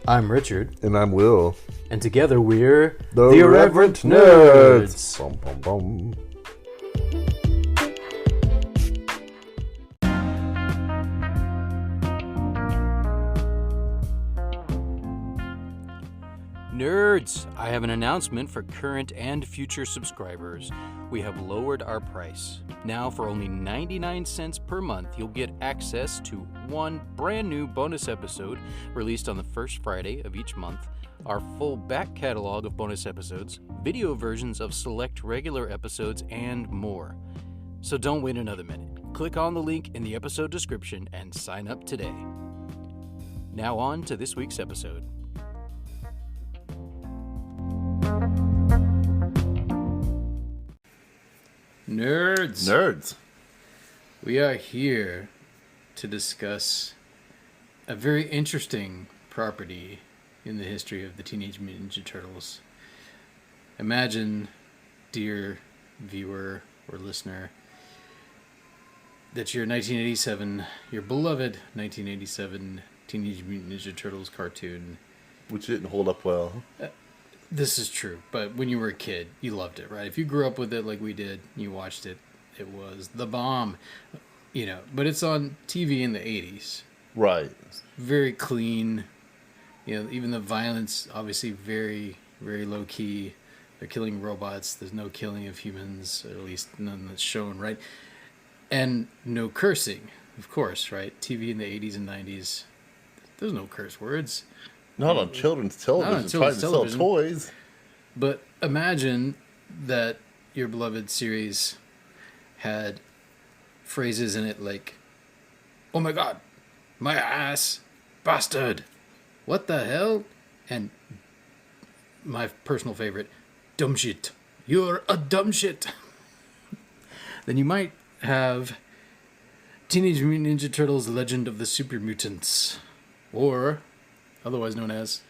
I'm Richard. And I'm Will. And together we're The Irreverent Nerds. Bum, bum, bum. Nerds! I have an announcement for current and future subscribers. We have lowered our price. Now for only 99 cents per month, you'll get access to one brand new bonus episode released on the first Friday of each month, our full back catalog of bonus episodes, video versions of select regular episodes, and more. So don't wait another minute. Click on the link in the episode description and sign up today. Now on to this week's episode. Nerds. We are here to discuss a very interesting property in the history of the Teenage Mutant Ninja Turtles. Imagine, dear viewer or listener, that your 1987, your beloved 1987 Teenage Mutant Ninja Turtles cartoon. Which didn't hold up well. This is true, but when you were a kid, you loved it, right? If you grew up with it like we did, you watched it, it was the bomb, you know. But it's on TV in the 80s. Right. Very clean, you know, even the violence, obviously very, very low-key. They're killing robots. There's no killing of humans, or at least none that's shown, right? And no cursing, of course, right? TV in the 80s and 90s, there's no curse words. Not on children's television, trying to sell toys. But imagine that your beloved series had phrases in it like, "Oh my god, my ass, bastard, what the hell?" And my personal favorite, "Dumb shit, you're a dumb shit." Then you might have Teenage Mutant Ninja Turtles Legend of the Super Mutants, or otherwise known as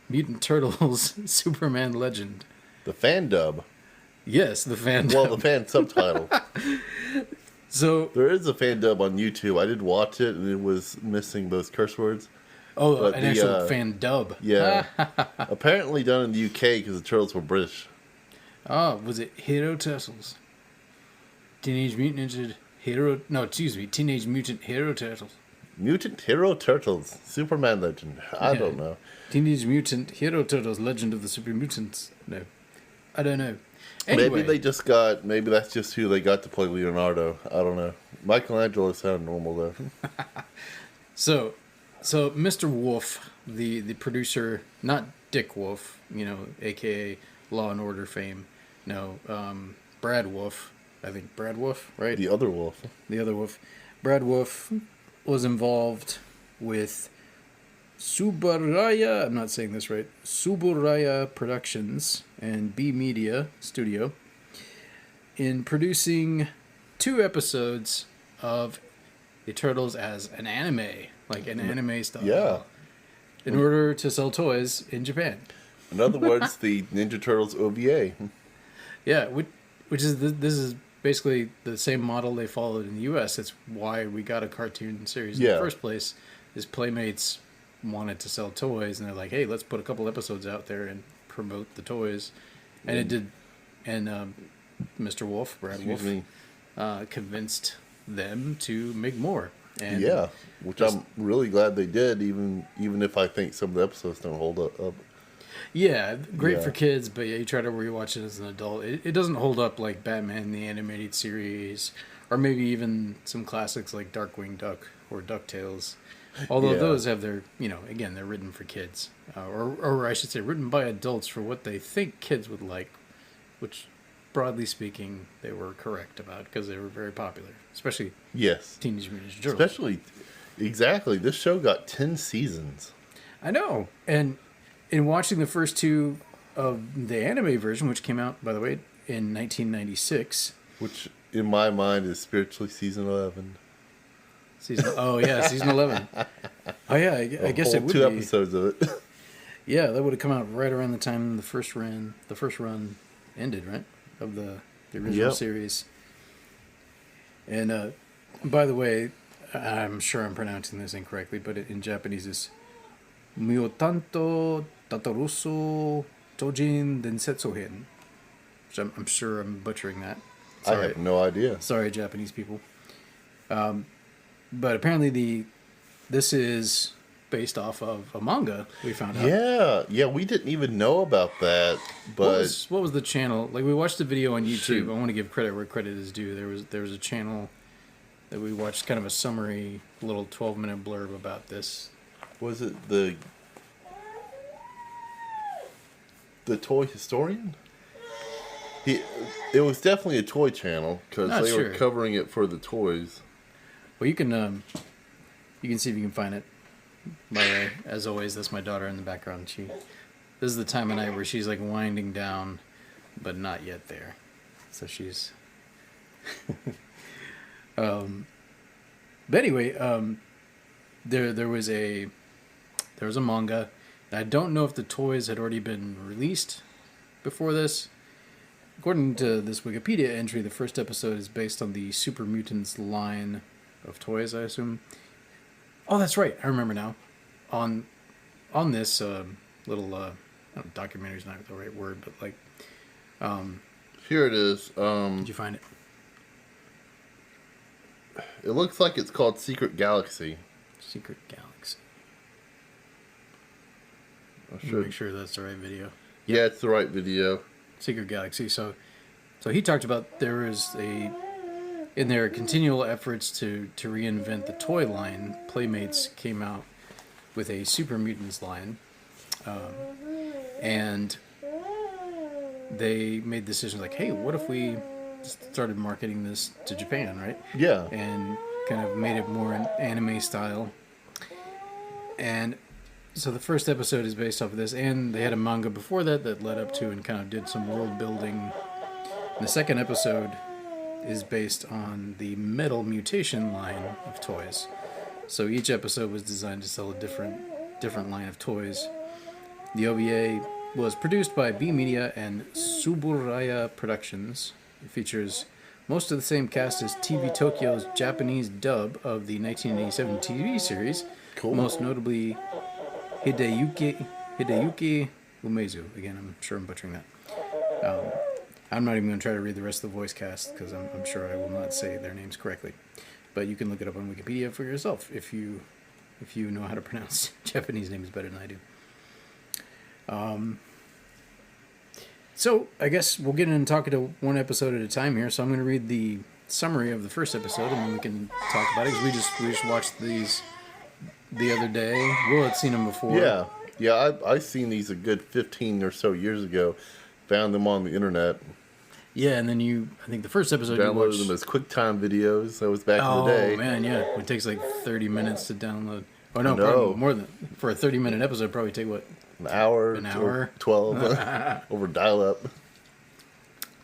Mutant Turtles Superman Legend. The fan dub. Yes, the fan dub. Well, the fan subtitle. So there is a fan dub on YouTube. I did watch it, and it was missing those curse words. Oh, but an actual fan dub. Yeah. Apparently done in the UK because the Turtles were British. Oh, was it Hero Turtles? Teenage Mutant Hero Turtles. Mutant Hero Turtles, Superman Legend. I don't know. Teenage Mutant Hero Turtles, Legend of the Super Mutants. No, I don't know. Anyway. Maybe that's just who they got to play Leonardo. I don't know. Michelangelo sounded normal though. So Mr. Wolf, the producer, not Dick Wolf, you know, aka Law and Order fame. No, Brad Wolf. I think Brad Wolf, right? The other Wolf. Brad Wolf was involved with Subaraya, I'm not saying this right, Subaraya Productions and B Media Studio in producing 2 episodes of the Turtles as an anime, like an anime style. Yeah. In order to sell toys in Japan. In other words, the Ninja Turtles OVA. Yeah, which is this is basically the same model they followed in the U.S. That's why we got a cartoon series in the first place. Is Playmates wanted to sell toys, and they're like, "Hey, let's put a couple episodes out there and promote the toys." And it did. And Mr. Wolf, Brad Wolf, convinced them to make more. And which I'm really glad they did, even if I think some of the episodes don't hold up. Yeah, great for kids, but you try to rewatch it as an adult. It doesn't hold up like Batman the Animated Series, or maybe even some classics like Darkwing Duck or DuckTales. Although those have their, you know, again, they're written for kids. Or I should say written by adults for what they think kids would like, which, broadly speaking, they were correct about because they were very popular. Especially Teenage Mutant Ninja Turtles. Exactly. This show got 10 seasons. I know. And in watching the first 2 of the anime version, which came out, by the way, in 1996. Which, in my mind, is spiritually season 11. Season 11. Oh, yeah, I guess it would be. 2 episodes of it. Yeah, that would have come out right around the time the first run ended, right? Of the original series. And, by the way, I'm sure I'm pronouncing this incorrectly, but in Japanese it's Myūtanto Tātoruzu Chōjin Densetsu-hen. Which I'm sure I'm butchering that. Sorry. I have no idea. Sorry, Japanese people. But apparently this is based off of a manga we found out. Yeah, we didn't even know about that. But what was the channel? Like, we watched the video on YouTube. Shoot. I want to give credit where credit is due. There was a channel that we watched, kind of a summary, little 12-minute blurb about this. Was it the Toy Historian? It was definitely a toy channel because they were covering it for the toys. Well, you can see if you can find it. By the way, as always, that's my daughter in the background. This is the time of night where she's like winding down, but not yet there. So she's. But anyway, there was a manga. I don't know if the toys had already been released before this. According to this Wikipedia entry, the first episode is based on the Super Mutants line of toys, I assume. Oh, that's right. I remember now. On this little documentary is not the right word, but like. Here it is. Did you find it? It looks like it's called Secret Galaxy. Secret Galaxy. I should make sure that's the right video. Yeah, it's the right video. Secret Galaxy. So he talked about there is in their continual efforts to reinvent the toy line, Playmates came out with a Super Mutants line, and they made decisions like, hey, what if we started marketing this to Japan, right? Yeah. And kind of made it more an anime style. And so the first episode is based off of this, and they had a manga before that led up to and kind of did some world building. And the second episode is based on the Metal Mutation line of toys. So each episode was designed to sell a different line of toys. The OVA was produced by B Media and Tsuburaya Productions. It features most of the same cast as TV Tokyo's Japanese dub of the 1987 TV series. Cool. Most notably Hideyuki Umezu. Again, I'm sure I'm butchering that. I'm not even going to try to read the rest of the voice cast because I'm sure I will not say their names correctly. But you can look it up on Wikipedia for yourself if you know how to pronounce Japanese names better than I do. So I guess we'll get into talking to one episode at a time here. So I'm going to read the summary of the first episode, and then we can talk about it because we just watched these the other day. Will had seen them before. Yeah. I've seen these a good 15 or so years ago. Found them on the internet. Yeah, and then I think the first episode downloaded them as QuickTime videos. That was back in the day. Oh man, yeah, it takes like 30 minutes to download. Oh no, probably more than for a 30-minute episode. Probably take what? An hour. 12 over dial-up.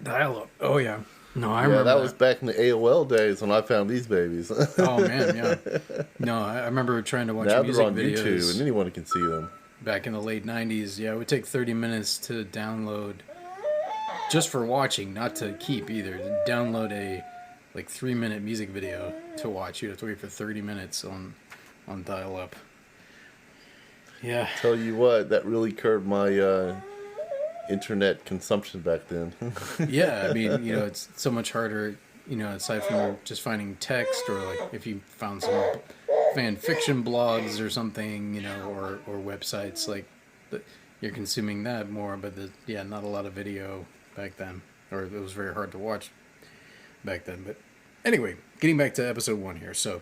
Dial-up. Oh yeah. No, I remember that was back in the AOL days when I found these babies. Oh man, yeah. No, I remember trying to watch now music they're on videos. YouTube, and anyone can see them. Back in the late 90s, yeah, it would take 30 minutes to download, just for watching, not to keep either. To download a 3-minute music video to watch, you'd have to wait for 30 minutes on dial-up. Yeah. Tell you what, that really curbed my internet consumption back then. Yeah, I mean, it's so much harder, aside from just finding text, or like if you found some fan fiction blogs or something, or websites, like you're consuming that more, but not a lot of video back then, or it was very hard to watch back then. But anyway, getting back to episode 1 here. So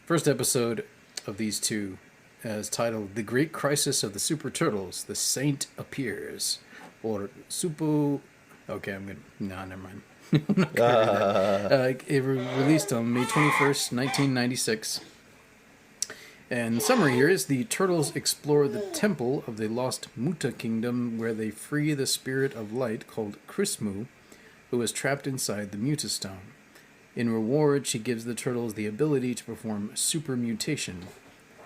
first episode of these two is titled The Great Crisis of the Super Turtles, The Saint Appears, or Supu. Okay, I'm good. No, never mind. I'm not gonna read that. It released on May 21st, 1996. And the summary here is the Turtles explore the temple of the lost Muta Kingdom, where they free the spirit of light called Chrismu, who is trapped inside the Mutastone. In reward, she gives the Turtles the ability to perform super mutation,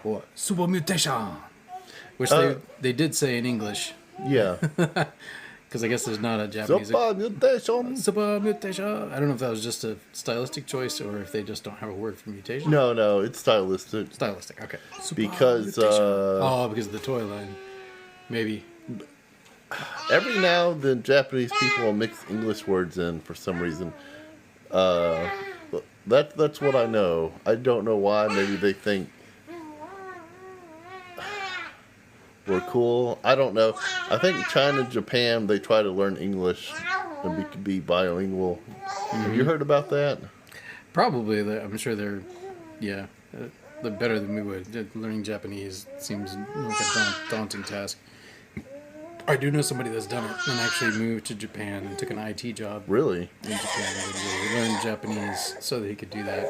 or super mutation, which they did say in English. Yeah. Because I guess there's not a Japanese. Super mutation. Super mutation. I don't know if that was just a stylistic choice or if they just don't have a word for mutation. No, it's stylistic. Stylistic, okay. Because because of the toy line. Maybe. every now and then Japanese people will mix English words in for some reason. That's what I know. I don't know why. Maybe they think we're cool. I don't know. I think China, Japan, they try to learn English and be bilingual. Mm-hmm. Have you heard about that? Probably. I'm sure they're better than we would. Learning Japanese seems like a daunting task. I do know somebody that's done it and actually moved to Japan and took an IT job. Really? In Japan. He learned Japanese so that he could do that.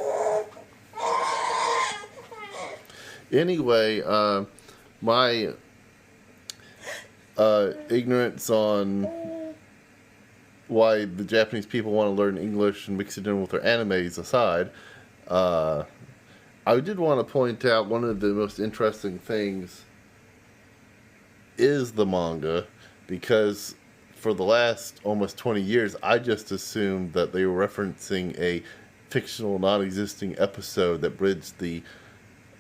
Anyway, my ignorance on why the Japanese people want to learn English and mix it in with their animes aside, I did want to point out one of the most interesting things is the manga, because for the last almost 20 years, I just assumed that they were referencing a fictional, non-existing episode that bridged the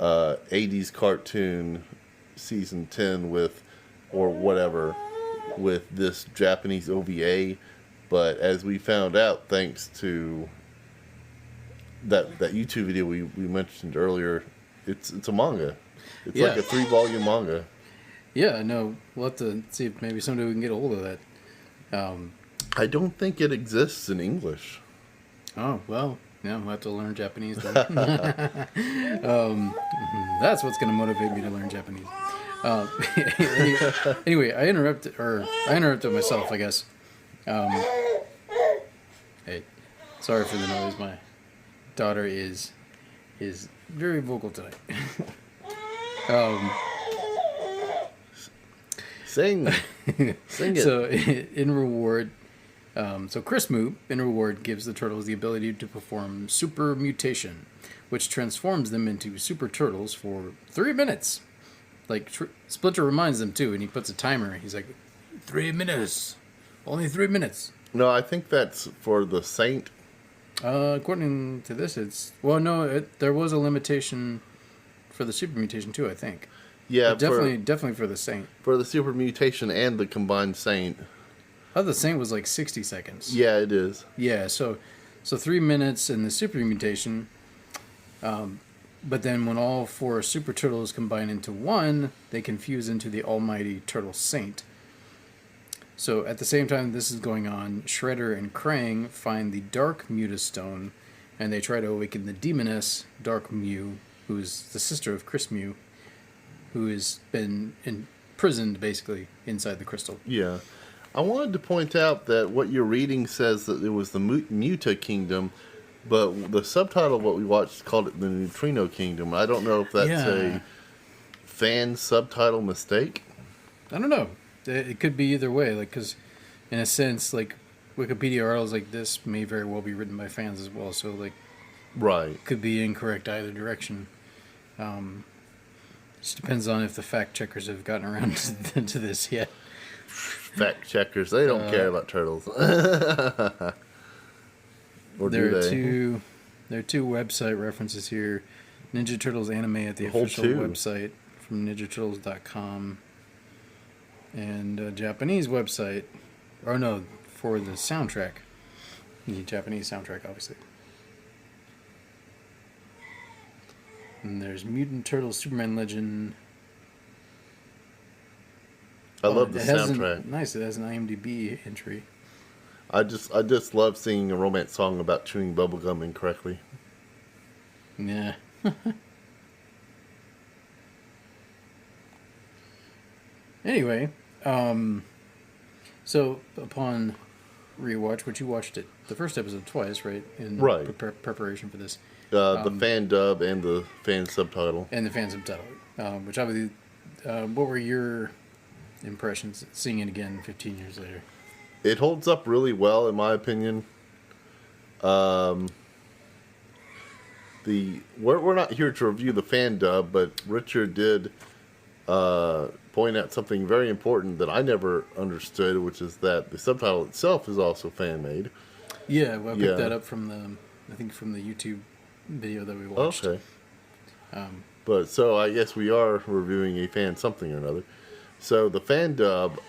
80s cartoon season 10 with this Japanese OVA. But as we found out, thanks to that YouTube video we mentioned earlier, it's a manga. It's like a 3-volume manga. Yeah, no, we'll have to see if maybe someday we can get a hold of that. I don't think it exists in English. Oh, well, yeah, we'll have to learn Japanese then. That's what's going to motivate me to learn Japanese. Anyway, I interrupted myself, I guess. Hey, sorry for the noise. My daughter is very vocal tonight. Sing it. So in reward, Chris Moo in reward gives the turtles the ability to perform super mutation, which transforms them into super turtles for 3 minutes. Like Splinter reminds them too, and he puts a timer. He's like, 3 minutes, only 3 minutes. No, I think that's for the Saint. According to this, there was a limitation for the super mutation too, I think. Yeah, definitely for the Saint. For the super mutation and the combined Saint. Oh, the Saint was like 60 seconds. Yeah, it is. Yeah, so 3 minutes in the super mutation. But then when all 4 super turtles combine into one, they can fuse into the almighty Turtle Saint. So at the same time this is going on, Shredder and Krang find the Dark Mutastone, and they try to awaken the demoness, Dark Mew, who is the sister of Chris Mew, who has been imprisoned, basically, inside the crystal. Yeah. I wanted to point out that what you're reading says that it was the Muta Kingdom, but the subtitle of what we watched called it the Neutrino Kingdom. I don't know if that's a fan subtitle mistake. I don't know. It could be either way, because in a sense, Wikipedia articles like this may very well be written by fans as well, so, right. Could be incorrect either direction. Just depends on if the fact checkers have gotten around to this yet. Fact checkers, they don't care about turtles. Or there do they? There are 2 website references here. Ninja Turtles anime at the official website from ninjaturtles.com. And a Japanese website. Or no, for the soundtrack. The Japanese soundtrack, obviously. And there's Mutant Turtles Superman Legend. I love the soundtrack. Nice, it has an IMDb entry. I just love singing a romance song about chewing bubblegum incorrectly. Yeah. Anyway, so upon rewatch, which you watched the first episode twice, right? In preparation for this. The fan dub and the fan subtitle. And the fan subtitle. Which obviously, what were your impressions seeing it again 15 years later? It holds up really well, in my opinion. We're not here to review the fan dub, but Richard did point out something very important that I never understood, which is that the subtitle itself is also fan made. Yeah, well, I picked that up from the YouTube video that we watched. Okay. But so I guess we are reviewing a fan something or another. So the fan dub,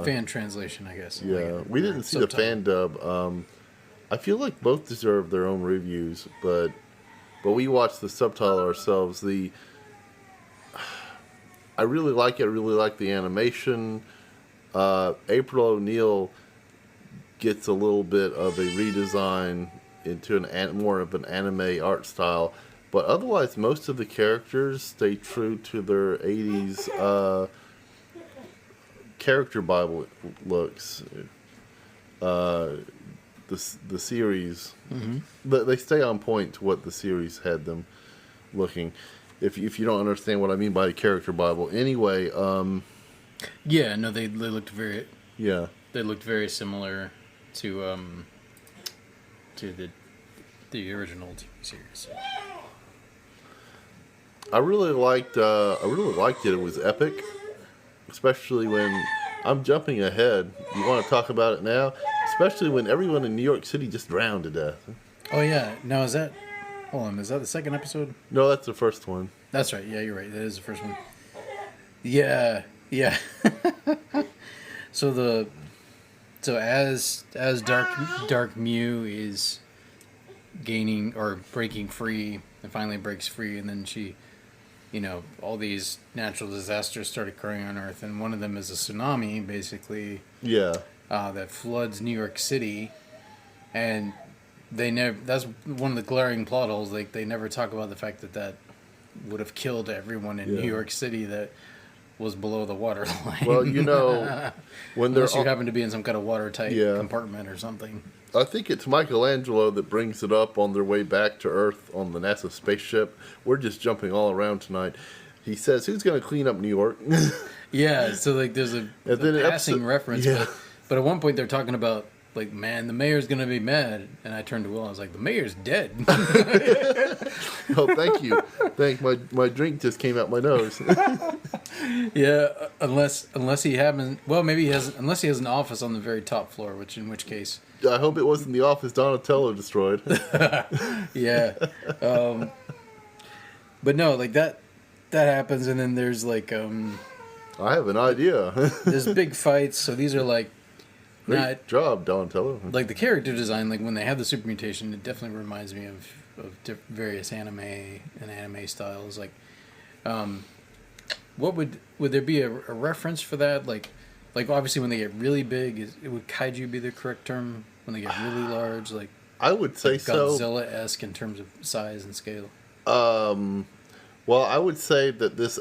fan translation, I guess. Yeah, we didn't see subtitle. The fan dub. I feel like both deserve their own reviews, but we watched the subtitle ourselves. I really like it. I really like the animation. April O'Neil gets a little bit of a redesign into more of an anime art style, but otherwise most of the characters stay true to their 80s character Bible looks. The series, but they stay on point to what the series had them looking. If you don't understand what I mean by a character Bible, anyway. Yeah, no, they looked very. Yeah. They looked very similar to the original TV series. I really liked it. It was epic, especially when I'm jumping ahead. You want to talk about it now? Especially when everyone in New York City just drowned to death. Oh, yeah. Now, is that the second episode? No, that's the first one. That's right. Yeah, you're right. That is the first one. Yeah. So as Dark Mew is gaining or breaking free, and finally breaks free, and then she, all these natural disasters start occurring on Earth, and one of them is a tsunami, basically. Yeah. That floods New York City, and that's one of the glaring plot holes. Like, they never talk about the fact that would have killed everyone in New York City that was below the water line. Well, when unless you happen to be in some kind of watertight compartment or something. I think it's Michelangelo that brings it up on their way back to Earth on the NASA spaceship. We're just jumping all around tonight. He says, "Who's going to clean up New York?" Yeah, so like there's a passing reference. Yeah. But at one point they're talking about, like, man, the mayor's going to be mad. And I turned to Will, I was like, the mayor's dead. Oh, thank you. My drink just came out my nose. Yeah, unless he happens, well, maybe unless he has an office on the very top floor, in which case. I hope it wasn't the office Donatello destroyed. Yeah. But no, like that happens, and then there's like I have an idea. There's big fights, so these are like great job, Donatello. Like the character design, like when they have the super mutation, it definitely reminds me of various anime and anime styles. Like, what would there be a reference for that? Like obviously when they get really big, would kaiju be the correct term? When they get really large, like I would say so. Godzilla-esque in terms of size and scale. Well, I would say that this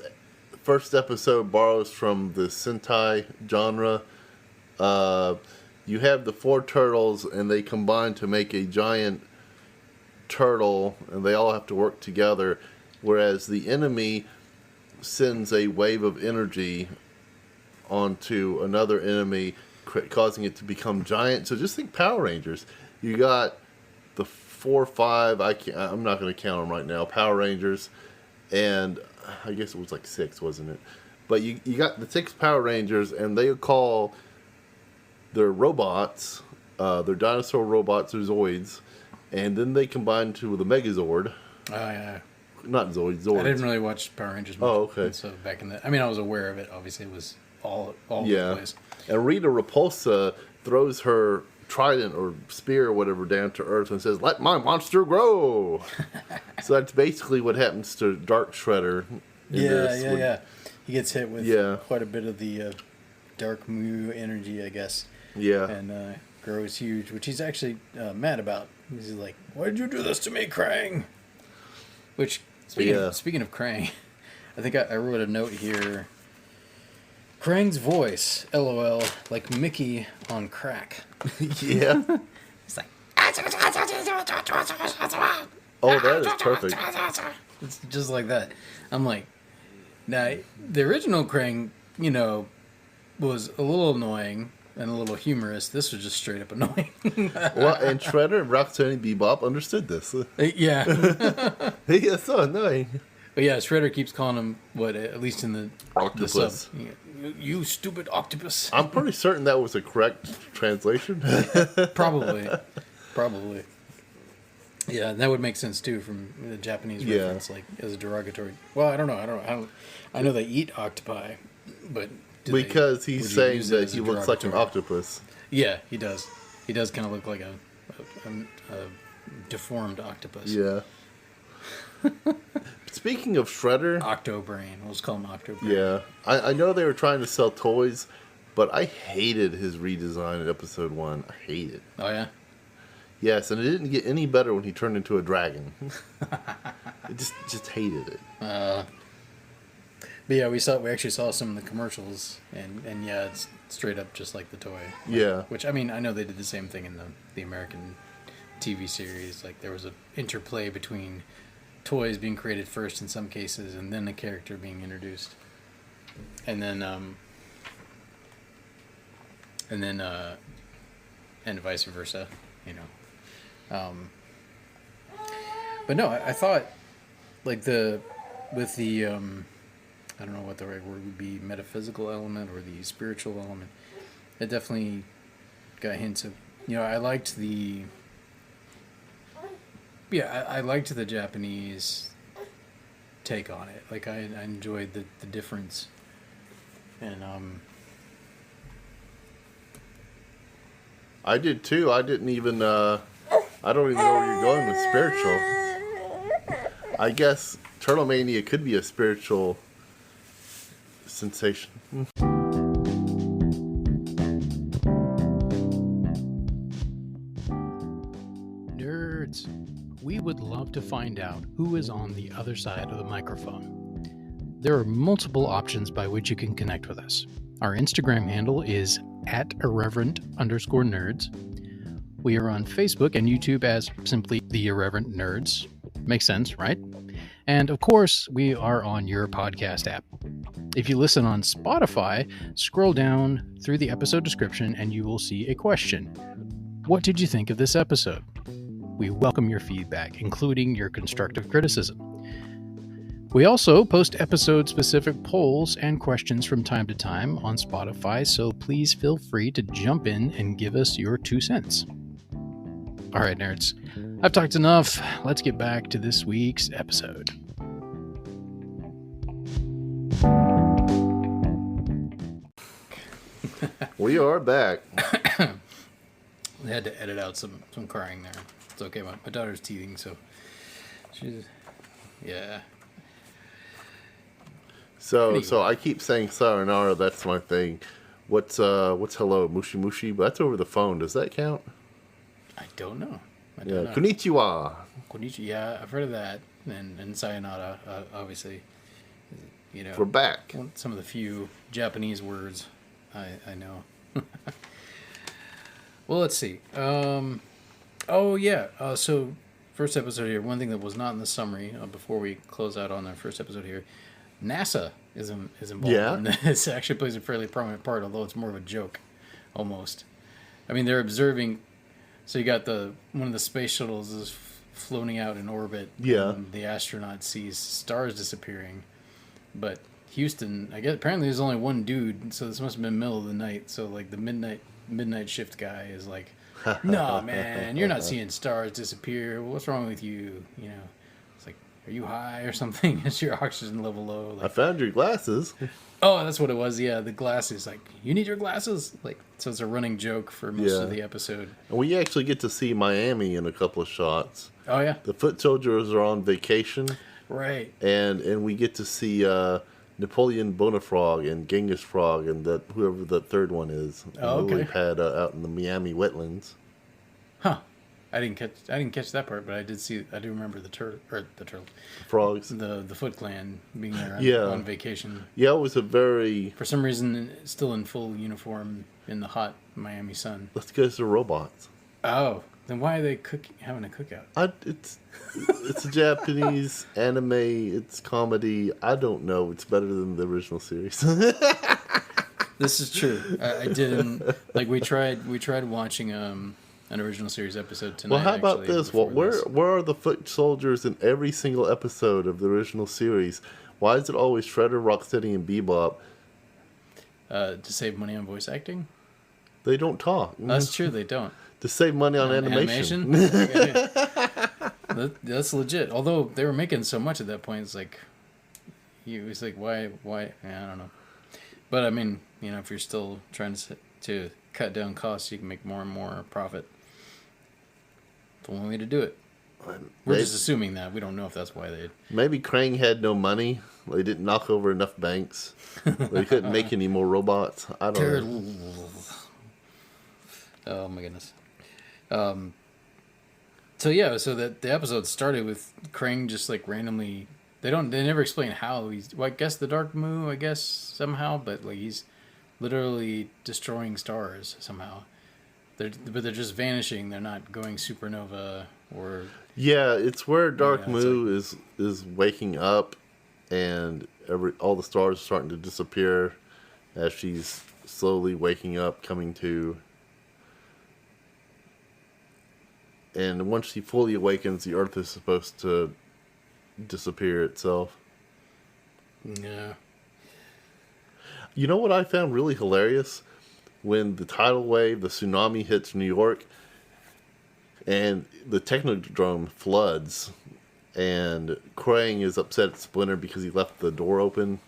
first episode borrows from the Sentai genre. You have the 4 turtles, and they combine to make a giant turtle, and they all have to work together, whereas the enemy sends a wave of energy onto another enemy, causing it to become giant. So just think Power Rangers. You got the 4 or 5, I'm not going to count them right now, Power Rangers, and I guess it was like 6, wasn't it? But you got the 6 Power Rangers, and they call their robots, their dinosaur robots, or Zoids, and then they combine to the Megazord. Oh, yeah. Not Zoids. I didn't really watch Power Rangers much. Oh, okay. So back in I mean, I was aware of it. Obviously, it was all over the place. And Rita Repulsa throws her trident or spear or whatever down to Earth and says, "Let my monster grow." So that's basically what happens to Dark Shredder. Yeah. He gets hit with quite a bit of the Dark Mu energy, I guess. Yeah. And grows huge, which he's actually mad about. He's like, "Why did you do this to me, Krang?" Which, speaking of Krang, I think I wrote a note here. Krang's voice, LOL, like Mickey on crack. Yeah. It's like... Oh, that is perfect. It's just like that. I'm like, now, the original Krang, was a little annoying and a little humorous. This was just straight up annoying. Well, and Shredder and Rocksteady Bebop understood this. Yeah. He is so annoying. But yeah, Shredder keeps calling him what? At least in the Octopus. The sub, you stupid octopus. I'm pretty certain that was a correct translation. Probably. Yeah, and that would make sense too from the Japanese reference, like as a derogatory. Well, I don't know. I know they eat octopi, but because he's saying that he looks like an octopus. Yeah, he does. He does kind of look like a deformed octopus. Yeah. Speaking of Shredder... Octobrain. We'll just call him Octobrain. Yeah. I know they were trying to sell toys, but I hated his redesign in episode 1. I hate it. Oh, yeah? Yes, and it didn't get any better when he turned into a dragon. I just hated it. But yeah, we actually saw some of the commercials, and yeah, it's straight up just like the toy. Yeah. Which, I mean, I know they did the same thing in the American TV series. Like, there was an interplay between toys being created first in some cases, and then a character being introduced. And vice versa, you know. But no, I thought, like, I don't know what the right word would be, metaphysical element or the spiritual element, it definitely got hints of, I liked the Japanese take on it. Like, I enjoyed the difference. And, I did too. I don't even know where you're going with spiritual. I guess Turtle Mania could be a spiritual sensation. Nerds, we would love to find out who is on the other side of the microphone. There are multiple options by which you can connect with us. Our Instagram handle is @irreverent_nerds. We are on Facebook and YouTube as simply The Irreverent Nerds. Makes sense, right? And of course, we are on your podcast app. If you listen on Spotify, scroll down through the episode description and you will see a question. What did you think of this episode? We welcome your feedback, including your constructive criticism. We also post episode-specific polls and questions from time to time on Spotify, so please feel free to jump in and give us your 2 cents. All right, nerds, I've talked enough. Let's get back to this week's episode. We are back. They had to edit out some crying there. It's okay. My daughter's teething, so she's... Yeah. So I keep saying sayonara. That's my thing. What's hello, mushi mushi? But that's over the phone. Does that count? I don't know. Konnichiwa. Konnichiwa. Yeah, I've heard of that. And sayonara, obviously. We're back. Some of the few Japanese words I know. Well, let's see. So first episode here. One thing that was not in the summary before we close out on our first episode here. NASA is involved in this. It actually plays a fairly prominent part, although it's more of a joke, almost. I mean, they're observing. So you got one of the space shuttles is floating out in orbit. Yeah. And the astronaut sees stars disappearing, but Houston, I guess apparently there's only one dude, so this must have been middle of the night. So like the midnight shift guy is like, "No, man, you're not seeing stars disappear. What's wrong with you?" It's like, "Are you high or something? Is your oxygen level low?" Like, I found your glasses. Oh, that's what it was. Yeah, the glasses. Like, you need your glasses. Like, so it's a running joke for most of the episode. And we actually get to see Miami in a couple of shots. Oh yeah. The foot soldiers are on vacation. Right. And we get to see Napoleon Bonafrog and Genghis Frog and whoever the third one is. Oh, okay. Lily pad out in the Miami wetlands. Huh. I didn't catch that part, but I do remember the turtle, Frogs. The Foot Clan being there on vacation. Yeah, it was a very... For some reason, still in full uniform in the hot Miami sun. That's because they're robots. Oh, then why are they having a cookout? It's a Japanese anime. It's comedy. I don't know. It's better than the original series. This is true. I didn't like. We tried watching an original series episode tonight. Well, how about actually, this? Well, before this. where are the foot soldiers in every single episode of the original series? Why is it always Shredder, Rocksteady, and Bebop? To save money on voice acting? They don't talk. That's true, they don't. To save money on animation. That's legit. Although they were making so much at that point, it's like, he was like, why? Yeah, I don't know. But I mean, you know, if you're still trying to cut down costs, you can make more and more profit. The only way to do it. We're just assuming that. We don't know if that's why they... Maybe Krang had no money. They didn't knock over enough banks. They couldn't make any more robots. I don't know. Oh my goodness. So that the episode started with Krang just like randomly... They never explain how he's... Well, I guess the Dark Moo, I guess, somehow. But like he's literally destroying stars somehow. But they're just vanishing. They're not going supernova or... Yeah, it's where Dark Moo is waking up, and all the stars are starting to disappear as she's slowly waking up, coming to. And once she fully awakens, the Earth is supposed to disappear itself. Yeah. You know what I found really hilarious? When the tidal wave, the tsunami hits New York, and the Technodrome floods, and Krang is upset at Splinter because he left the door open,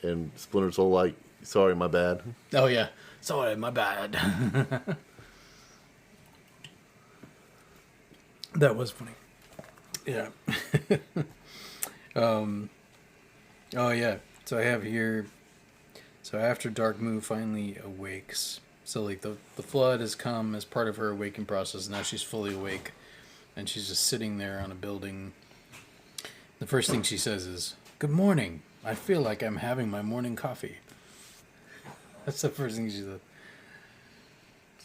and Splinter's all like, sorry, my bad. Oh, yeah. Sorry, my bad. That was funny. Yeah. Oh, yeah. So I have here... So after Dark Moo finally awakes, so like the flood has come as part of her awakening process. Now she's fully awake, and she's just sitting there on a building. The first thing she says is, "Good morning. I feel like I'm having my morning coffee." That's the first thing she said.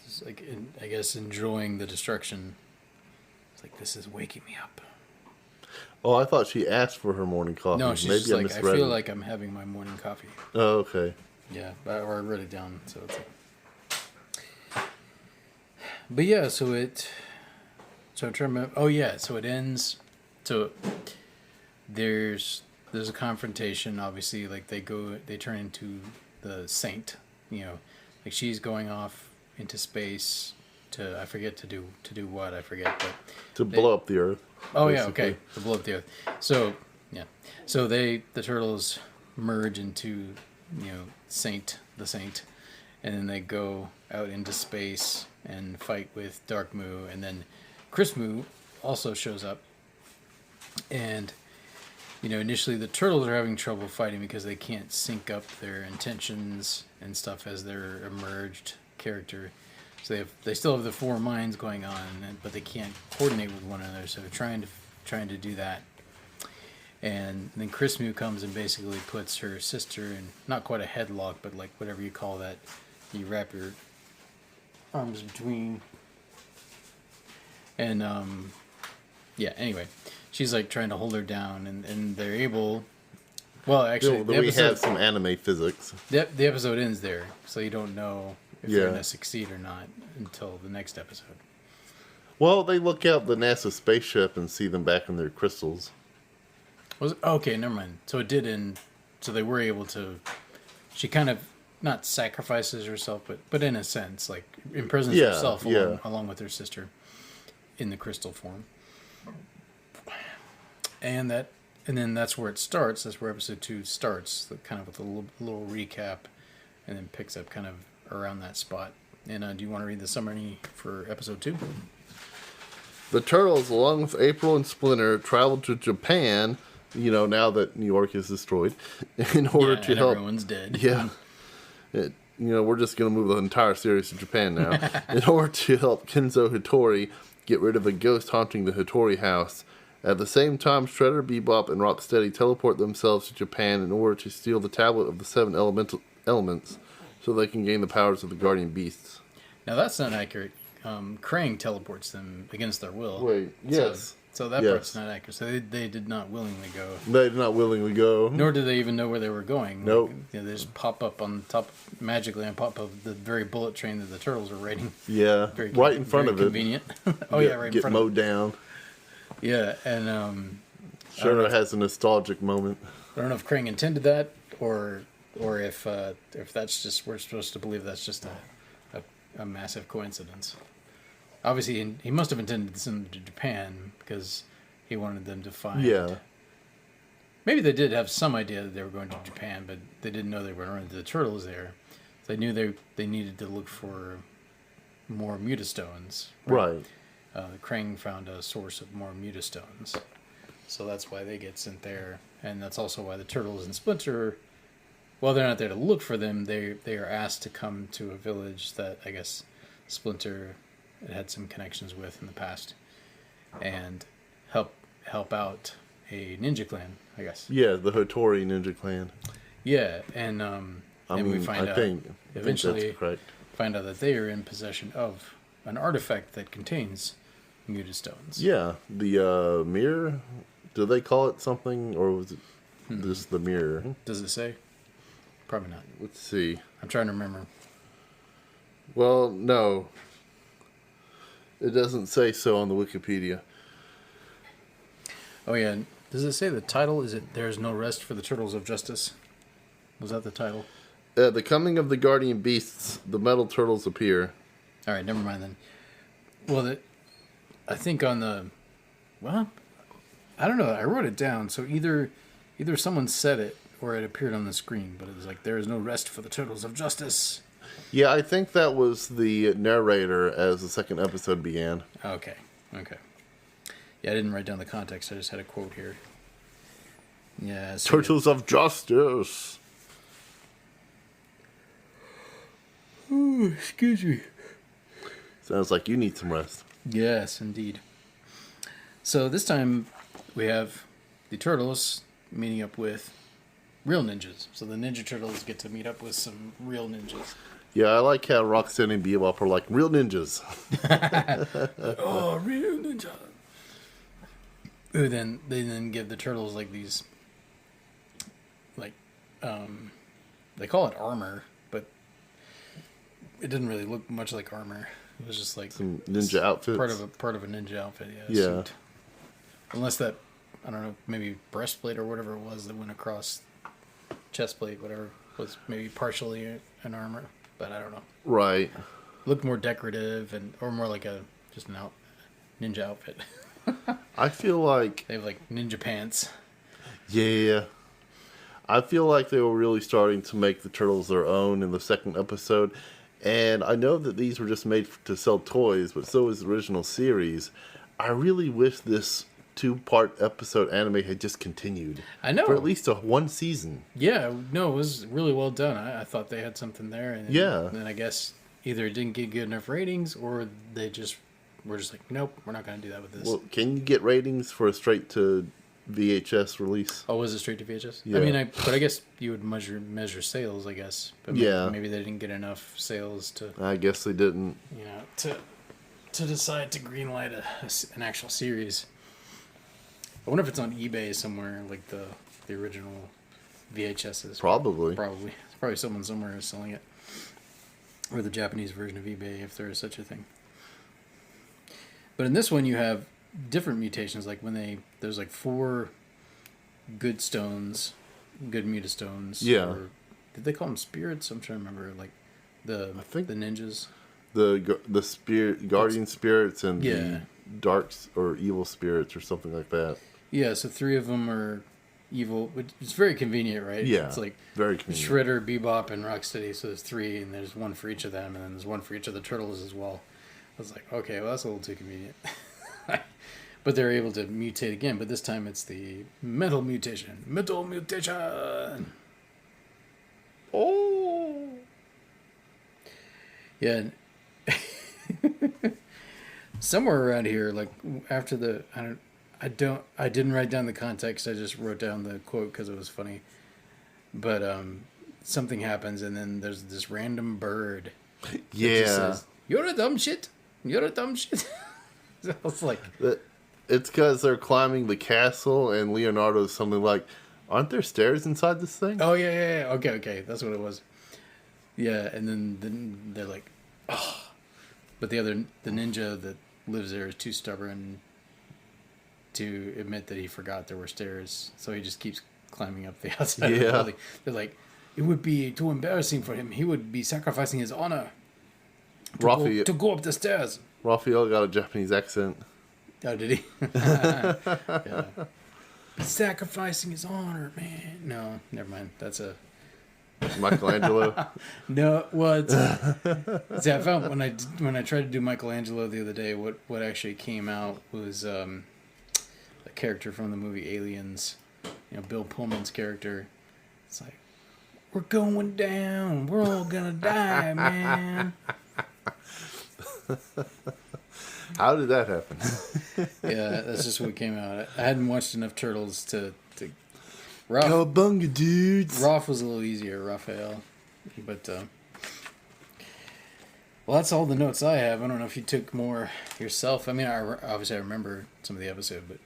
Just like I guess enjoying the destruction. It's like, this is waking me up. Oh, I thought she asked for her morning coffee. No, she's just like, I feel like I'm having my morning coffee. Oh, okay. Yeah, or I wrote it down, so it's like... But yeah, so I'm trying to remember... Oh yeah, so it ends... So there's a confrontation, obviously, like they turn into the Saint, you know, like she's going off into space to, I forget to do what, I forget, but... To blow up the Earth. Oh basically. yeah, okay, to blow up the Earth. So, yeah. So the Turtles merge into... you know, the Saint, and then they go out into space and fight with Dark Moo, and then Chris Moo also shows up, and you know, initially the Turtles are having trouble fighting because they can't sync up their intentions and stuff as their emerged character, so they still have the four minds going on, but they can't coordinate with one another, so they're trying to do that. And then Chris Moo comes and basically puts her sister in, not quite a headlock, but like whatever you call that. You wrap your arms between. And, yeah, anyway. She's like trying to hold her down, and they're able... Well, actually, we have some anime physics. The episode ends there, so you don't know if they're going to succeed or not until the next episode. Well, they look out the NASA spaceship and see them back in their crystals. Okay, never mind. So it did end. So they were able to. She kind of not sacrifices herself, but in a sense, like imprisons herself along with her sister in the crystal form. And then that's where it starts. That's where episode 2 starts, kind of with a little recap, and then picks up kind of around that spot. And do you want to read the summary for episode 2? The Turtles, along with April and Splinter, traveled to Japan. You know, now that New York is destroyed, in order to help... everyone's dead. Yeah. We're just going to move the entire series to Japan now. In order to help Kenzo Hattori get rid of a ghost haunting the Hattori house. At the same time, Shredder, Bebop, and Rocksteady teleport themselves to Japan in order to steal the tablet of the 7 elements so they can gain the powers of the guardian beasts. Now, that's not accurate. Krang teleports them against their will. Wait, yes. So that Yes. part's not accurate. So they did not willingly go. They did not willingly go. Nor did they even know where they were going. Nope. They just pop up on top, magically on top of the very bullet train that the turtles are riding. Yeah, Very right in front of convenient. it. Yeah, right in Get front mowed of it. down. Yeah, and Sure has a nostalgic moment. I don't know if Krang intended that, or if that's just, we're supposed to believe that's just a massive coincidence. Obviously, he must have intended to send them to Japan because he wanted them to find. Yeah. Maybe they did have some idea that they were going to Japan, but they didn't know they were going to run into the turtles there. They knew they needed to look for more mutastones. Right. Krang found a source of more mutastones, so that's why they get sent there, and that's also why the turtles and Splinter, well, they're not there to look for them. They are asked to come to a village that I guess Splinter had some connections with in the past, and help out a ninja clan, I guess. Yeah, the Hotori Ninja Clan. Yeah, and we find I out think eventually that's correct. find out that they are in possession of an artifact that contains mutastones. Yeah, the mirror. Do they call it something, or was it just the mirror? Does it say? Probably not. Let's see. I'm trying to remember. Well, no. It doesn't say so on the Wikipedia. Oh yeah, does it say the title? Is it "There's No Rest for the Turtles of Justice"? Was that the title? The coming of the guardian beasts, the metal turtles appear. All right, never mind then. Well, I think on the, well, I don't know. I wrote it down, so either someone said it or it appeared on the screen, but it was like, "There is no rest for the Turtles of Justice." Yeah, I think that was the narrator as the second episode began. Okay. Yeah, I didn't write down the context. I just had a quote here. Yeah. So Turtles of Justice. Ooh, excuse me. Sounds like you need some rest. Yes, indeed. So this time we have the Turtles meeting up with real ninjas. So the Ninja Turtles get to meet up with some real ninjas. Yeah, I like how Rocksteady and Bebop are like real ninjas. Oh, real ninja. Who then they give the turtles like these, like, they call it armor, but it didn't really look much like armor. It was just like Some ninja outfits. part of a ninja outfit. Yeah. Suit. Unless that, I don't know, maybe breastplate or whatever it was that went across chest plate, whatever, was maybe partially an armor, but I don't know. Right. Looked more decorative or more like just an ninja outfit. I feel like... They have like ninja pants. Yeah. I feel like they were really starting to make the Turtles their own in the second episode. And I know that these were just made to sell toys, but so is the original series. I really wish this 2-part episode anime had just continued. I know. For at least one season. Yeah, no, it was really well done. I thought they had something there. And then I guess either it didn't get good enough ratings or they just were just like, nope, we're not going to do that with this. Well, can you get ratings for a straight to VHS release? Oh, was it straight to VHS? Yeah. I mean, but I guess you would measure sales, I guess. But maybe they didn't get enough sales to... I guess they didn't. You know, to decide to greenlight an actual series. I wonder if it's on eBay somewhere, like the original VHSs. Probably. It's probably someone somewhere is selling it. Or the Japanese version of eBay, if there is such a thing. But in this one, you have different mutations. Like there's like 4 good stones, good mutastones. Yeah. Or, did they call them spirits? I'm trying to remember. Like the ninjas. The spirit, guardian spirits and Yeah. the dark or evil spirits or something like that. Yeah, so 3 of them are evil, which is very convenient, right? Yeah, it's like very convenient. Shredder, Bebop, and Rocksteady. So there's 3, and there's 1 for each of them, and then there's 1 for each of the turtles as well. I was like, okay, well that's a little too convenient. But they're able to mutate again, but this time it's the metal mutation. Metal mutation. Oh. Yeah. Somewhere around here, like after the, I didn't write down the context. I just wrote down the quote because it was funny. But something happens, and then there's this random bird. Yeah. Says, "You're a dumb shit. You're a dumb shit." I was like, It's because they're climbing the castle, and Leonardo's something like, "Aren't there stairs inside this thing?" Oh yeah. Okay, that's what it was. Yeah, and then they're like, oh, but the ninja that lives there is too stubborn to admit that he forgot there were stairs, so he just keeps climbing up the outside of the building. They're like, it would be too embarrassing for him. He would be sacrificing his honor to go up the stairs. Raphael got a Japanese accent. Oh, did he? Yeah. Sacrificing his honor, man. No, never mind. That's a Michelangelo. no. What? See, I found when I tried to do Michelangelo the other day, what actually came out was a character from the movie Aliens. Bill Pullman's character. It's like, we're going down. We're all gonna die, man. How did that happen? Yeah, that's just what came out. I hadn't watched enough Turtles to Cowabunga, dudes. Rolf was a little easier, Raphael. But, well, that's all the notes I have. I don't know if you took more yourself. I mean, obviously I remember some of the episode, but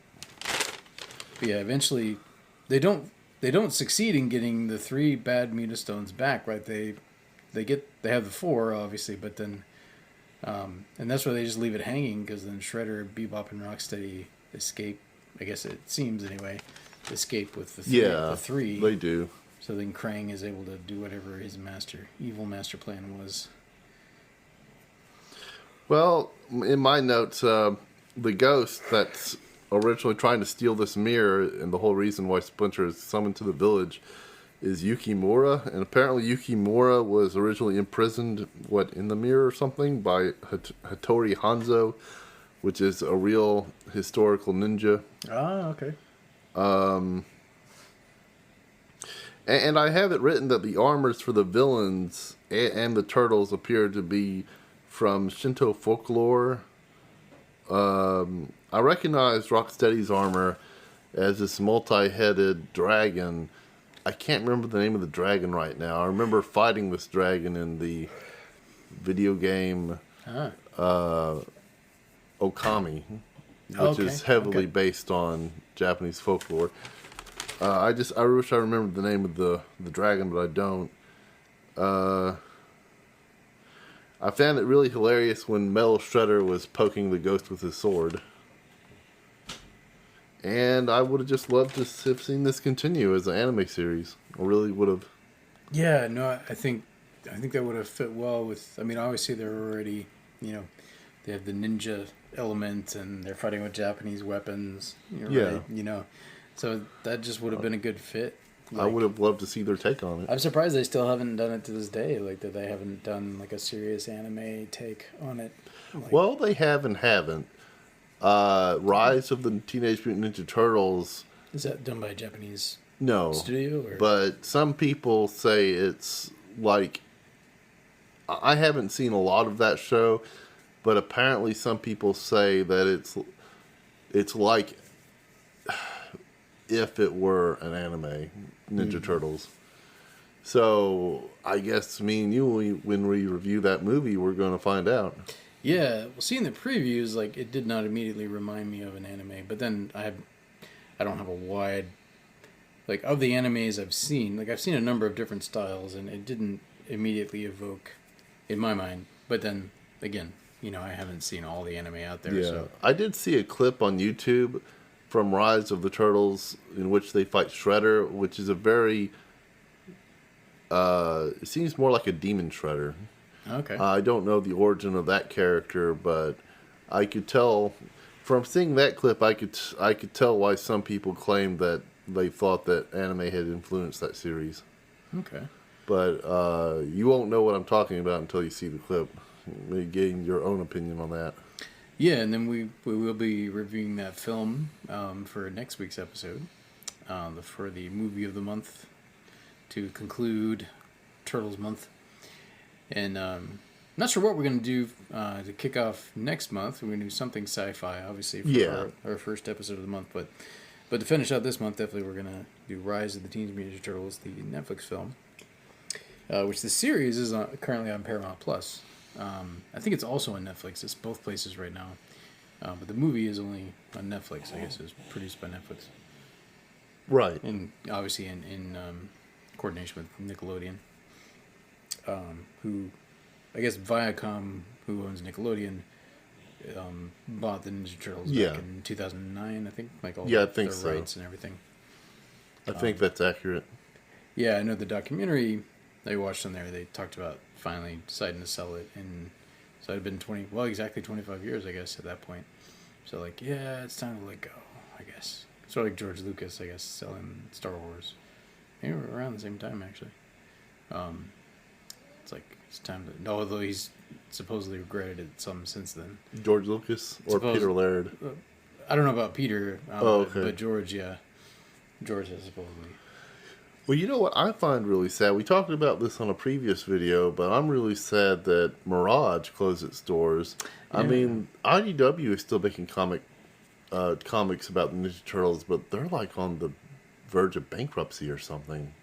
yeah, eventually they don't succeed in getting the 3 bad Mutastones back, right? They have the 4, obviously, but then, and that's why they just leave it hanging, because then Shredder, Bebop, and Rocksteady escape. I guess it seems anyway. Escape with the 3. Yeah, the 3. They do. So then Krang is able to do whatever his evil master plan was. Well, in my notes, the ghost that's originally trying to steal this mirror, and the whole reason why Splinter is summoned to the village, is Yukimura. And apparently Yukimura was originally imprisoned, in the mirror or something, by Hattori Hanzo, which is a real historical ninja. Ah, okay. And I have it written that the armors for the villains and the turtles appear to be from Shinto folklore. I recognize Rocksteady's armor as this multi-headed dragon. I can't remember the name of the dragon right now. I remember fighting this dragon in the video game Okami, which is heavily based on Japanese folklore. I wish I remembered the name of the dragon, but I don't. I found it really hilarious when Metal Shredder was poking the ghost with his sword. And I would have just loved to have seen this continue as an anime series. I really would have. Yeah, no, I think that would have fit well with. I mean, obviously they're already, they have the ninja element and they're fighting with Japanese weapons. Right, so that just would have been a good fit. I would have loved to see their take on it. I'm surprised they still haven't done it to this day. Like that they haven't done like a serious anime take on it. Well, they haven't. Rise of the Teenage Mutant Ninja Turtles. Is that done by a Japanese studio? Or? But some people say it's like... I haven't seen a lot of that show, but apparently some people say that it's like if it were an anime, Ninja Turtles. So I guess me and you, when we review that movie, we're going to find out. Yeah, well, seeing the previews, like, it did not immediately remind me of an anime. But then I don't have a wide, like, of the animes I've seen. Like, I've seen a number of different styles, and it didn't immediately evoke, in my mind. But then, again, I haven't seen all the anime out there. Yeah, so. I did see a clip on YouTube from Rise of the Turtles in which they fight Shredder, which is a very, it seems more like a demon Shredder. Okay. I don't know the origin of that character, but I could tell from seeing that clip. I could tell why some people claim that they thought that anime had influenced that series. Okay. But you won't know what I'm talking about until you see the clip. Maybe getting your own opinion on that. Yeah, and then we will be reviewing that film for next week's episode for the movie of the month to conclude Turtles month. And not sure what we're going to do to kick off next month. We're going to do something sci-fi, obviously, for our first episode of the month. But to finish out this month, definitely we're going to do Rise of the Teenage Mutant Ninja Turtles, the Netflix film, which the series is currently on Paramount+. I think it's also on Netflix. It's both places right now. But the movie is only on Netflix. I guess it was produced by Netflix. Right. And obviously in coordination with Nickelodeon. Who, I guess Viacom, who owns Nickelodeon, bought the Ninja Turtles back in 2009, I think. Like all I think the rights and everything. I think that's accurate. Yeah, I know the documentary I watched on there, they talked about finally deciding to sell it. And so it had been exactly 25 years, I guess, at that point. So, like, yeah, it's time to let go, I guess. Sort of like George Lucas, I guess, selling Star Wars. Maybe around the same time, actually. It's like, it's time to... Although he's supposedly regretted it some since then. George Lucas or Peter Laird? I don't know about Peter, okay. but George, yeah. George has supposedly... Well, you know what I find really sad? We talked about this on a previous video, but I'm really sad that Mirage closed its doors. Yeah. I mean, IDW is still making comics about the Ninja Turtles, but they're like on the verge of bankruptcy or something.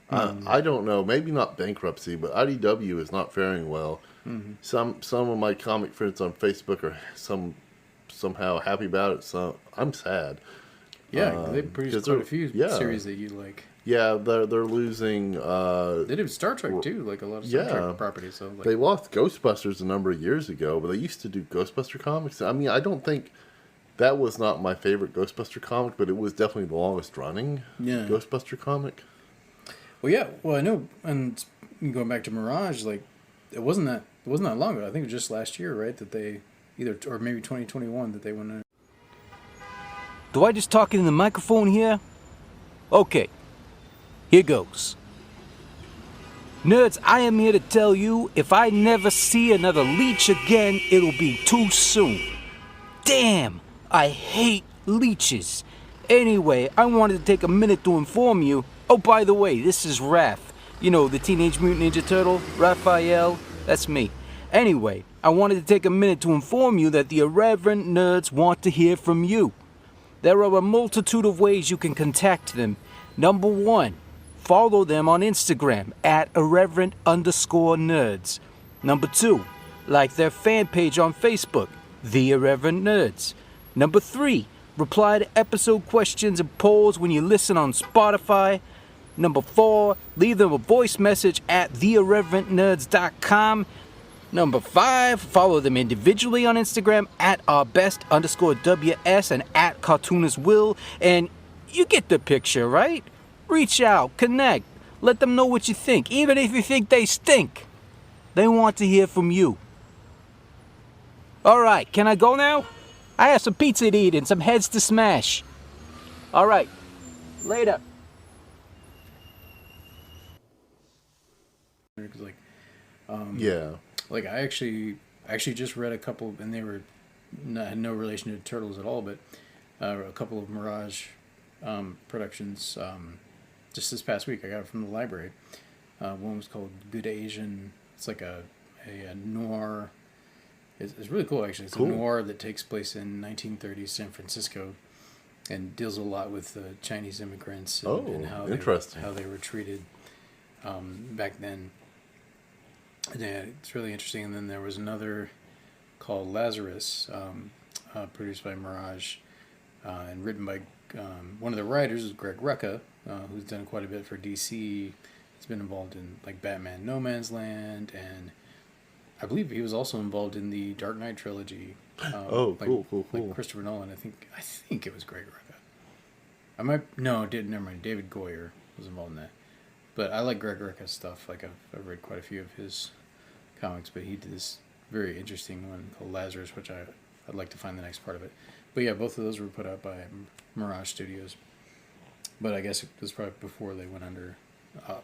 I don't know. Maybe not bankruptcy, but IDW is not faring well. Mm-hmm. Some of my comic friends on Facebook are somehow happy about it. So I'm sad. Yeah, they produced quite a few series that you like. Yeah, they're losing... they did Star Trek, too, like a lot of Star Trek properties. So like... They lost Ghostbusters a number of years ago, but they used to do Ghostbuster comics. I mean, I don't think... That was not my favorite Ghostbuster comic, but it was definitely the longest running Ghostbuster comic. Well, yeah. Well, I know, and going back to Mirage, like, it wasn't that long ago. I think it was just last year, right, that they... or maybe 2021, that they went in. Do I just talk into the microphone here? Okay. Here goes. Nerds, I am here to tell you, if I never see another leech again, it'll be too soon. Damn, I hate leeches. Anyway, I wanted to take a minute to inform you. Oh, by the way, this is Raph. You know, the Teenage Mutant Ninja Turtle, Raphael. That's me. Anyway, I wanted to take a minute to inform you that the irreverent nerds want to hear from you. There are a multitude of ways you can contact them. Number 1, follow them on Instagram at irreverent_nerds. Number 2, like their fan page on Facebook, The Irreverent Nerds. Number 3, reply to episode questions and polls when you listen on Spotify. Number 4, leave them a voice message at theirreverentnerds.com. Number 5, follow them individually on Instagram at ourbest_WS and at cartoonistwill. And you get the picture, right? Reach out, connect, let them know what you think, even if you think they stink. They want to hear from you. All right, can I go now? I have some pizza to eat and some heads to smash. All right, later. Like, Like I actually just read a couple, and they had no relation to Turtles at all, but a couple of Mirage productions. Just this past week, I got it from the library. One was called Good Asian. It's like a noir. It's really cool, actually. It's a noir that takes place in 1930s San Francisco, and deals a lot with Chinese immigrants and how they were treated back then. Yeah, it's really interesting. And then there was another called Lazarus, produced by Mirage, and written by one of the writers is Greg Rucka, who's done quite a bit for DC. He's been involved in like Batman No Man's Land, and I believe he was also involved in the Dark Knight trilogy. Cool. Like Christopher Nolan. I think it was Greg Rucka. Never mind. David Goyer was involved in that. But I like Greg Rucka's stuff. Like I've read quite a few of his comics, but he did this very interesting one called Lazarus, which I'd like to find the next part of it. But yeah, both of those were put out by Mirage Studios. But I guess it was probably before they went under.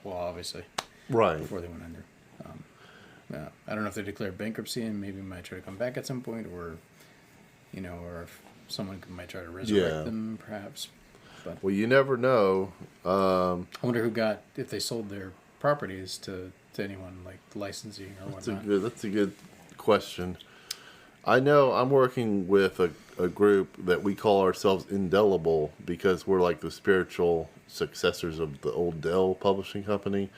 Obviously. Right. Before they went under. I don't know if they declared bankruptcy and maybe might try to come back at some point, or if someone might try to resurrect them, perhaps. But, well, you never know. I wonder if they sold their properties to anyone, like licensing or whatnot. That's a good question. I know I'm working with a group that we call ourselves Indelible because we're like the spiritual successors of the old Dell publishing company.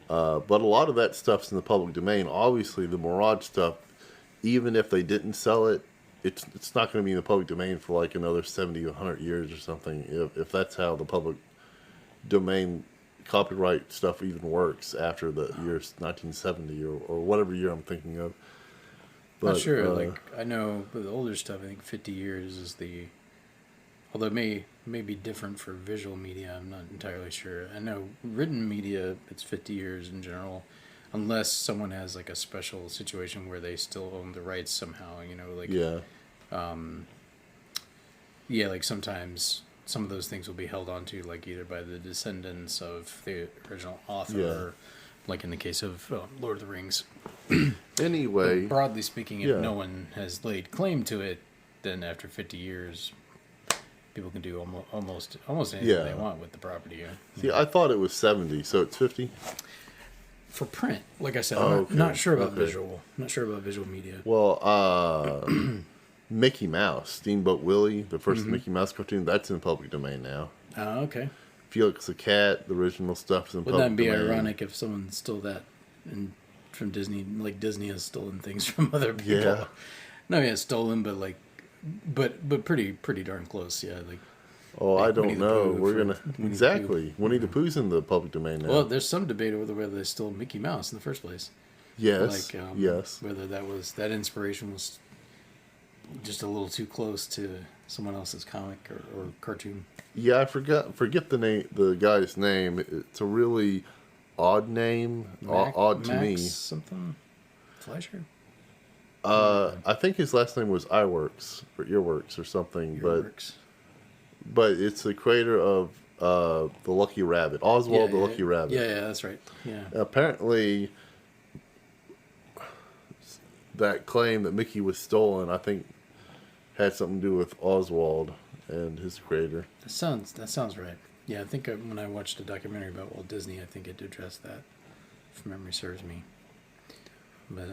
But a lot of that stuff's in the public domain. Obviously, the Mirage stuff, even if they didn't sell it, it's not going to be in the public domain for like another 70 or 100 years or something. If that's how the public domain copyright stuff even works after the year 1970 or whatever year I'm thinking of. But, Not sure. Like I know with the older stuff, I think 50 years is the. Although it may be different for visual media, I'm not entirely sure. I know written media, it's 50 years in general, unless someone has like a special situation where they still own the rights somehow. You know, like like sometimes some of those things will be held onto, like either by the descendants of the original author, or like in the case of Lord of the Rings. Anyway, but broadly speaking, if no one has laid claim to it, then after 50 years, people can do almost anything they want with the property. Yeah. See, I thought it was 70, so it's 50 for print. Like I said, I'm not sure about visual. I'm not sure about visual media. Well, Mickey Mouse, Steamboat Willie, the first Mickey Mouse cartoon, that's in public domain now. Oh, okay. Felix the Cat, the original stuff is in public domain. Wouldn't that be ironic if someone stole that from Disney, like Disney has stolen things from other people? Yeah. No, yeah, stolen, but like, but pretty darn close, yeah. Like, I don't know. We're gonna exactly. Winnie the Pooh's in the public domain now. Well, there's some debate over whether they stole Mickey Mouse in the first place. Yes. Like, yes. Whether that inspiration was just a little too close to someone else's comic or cartoon. Yeah, I forget the guy's name. It's a really odd name. Odd to me. Something. Fleischer. I think his last name was Earworks or something. But it's the creator of the Lucky Rabbit, Oswald the Lucky Rabbit. Yeah, that's right. Yeah. Apparently, that claim that Mickey was stolen, I think, had something to do with Oswald and his creator. That sounds right. Yeah, I think when I watched a documentary about Walt Disney, I think it addressed that, if memory serves me. But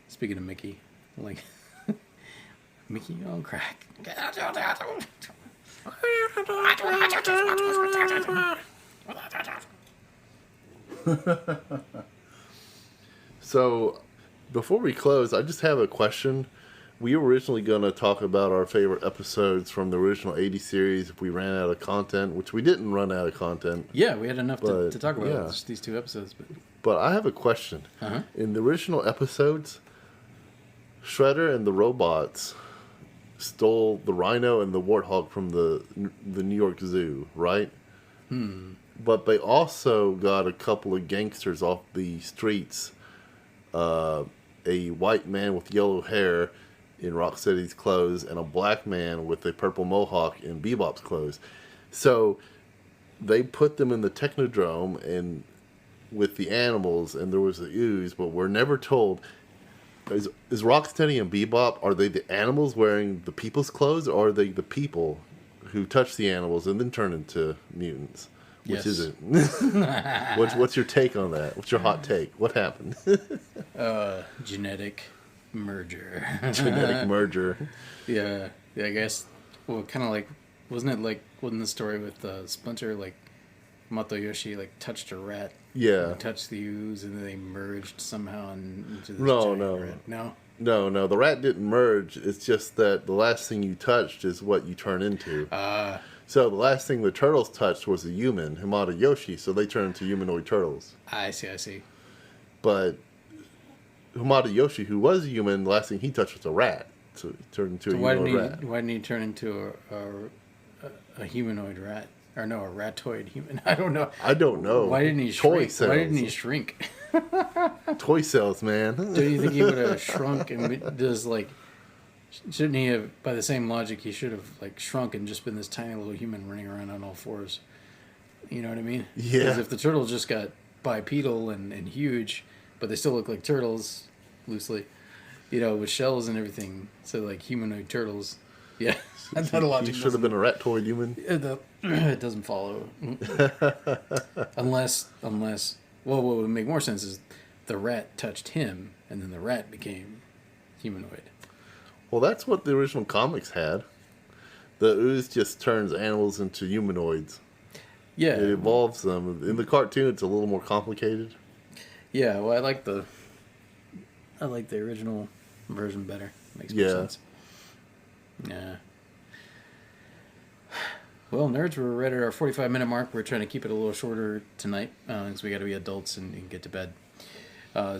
speaking of Mickey, like Mickey on crack. So, before we close, I just have a question. We were originally going to talk about our favorite episodes from the original 80 series if we ran out of content, which we didn't run out of content. Yeah, we had enough to talk about just these two episodes. But I have a question. In the original episodes, Shredder and the robots stole the rhino and the warthog from the New York Zoo, right? But they also got a couple of gangsters off the streets. A white man with yellow hair in Rocksteady's clothes and a black man with a purple mohawk in Bebop's clothes. So they put them in the Technodrome and with the animals, and there was the ooze, but we're never told. Is Rocksteady and Bebop, are they the animals wearing the people's clothes, or are they the people who touch the animals and then turn into mutants? Which is it? What's your take on that? What's your hot take? What happened? Genetic merger. Genetic merger. Yeah, I guess. Well, kind of like, wasn't the story with Splinter, like Motoyoshi like touched a rat? Yeah. Touched the ooze, and then they merged somehow into this rat. No, the rat didn't merge. It's just that the last thing you touched is what you turn into. So the last thing the turtles touched was a human, Himada Yoshi, so they turned into humanoid turtles. I see. But Himada Yoshi, who was a human, the last thing he touched was a rat. So he turned into a humanoid rat. Why didn't he turn into a humanoid rat? Or no, a ratoid human. I don't know. Why didn't he shrink? Why didn't he shrink? Toy cells, man. Do you think he would have shrunk and just like... Shouldn't he have, by the same logic, he should have like shrunk and just been this tiny little human running around on all fours? You know what I mean? Yeah. Because if the turtles just got bipedal and huge, but they still look like turtles, loosely, with shells and everything, so like humanoid turtles. Yeah. That logic he should have been a rat-toid human. It doesn't follow. Unless, well, what would make more sense is the rat touched him, and then the rat became humanoid. Well, that's what the original comics had. The ooze just turns animals into humanoids. Yeah. It evolves them. In the cartoon, it's a little more complicated. Yeah, well, I like the original version better. Makes more sense. Yeah. Well, nerds, we're right at our 45-minute mark. We're trying to keep it a little shorter tonight because we got to be adults and get to bed.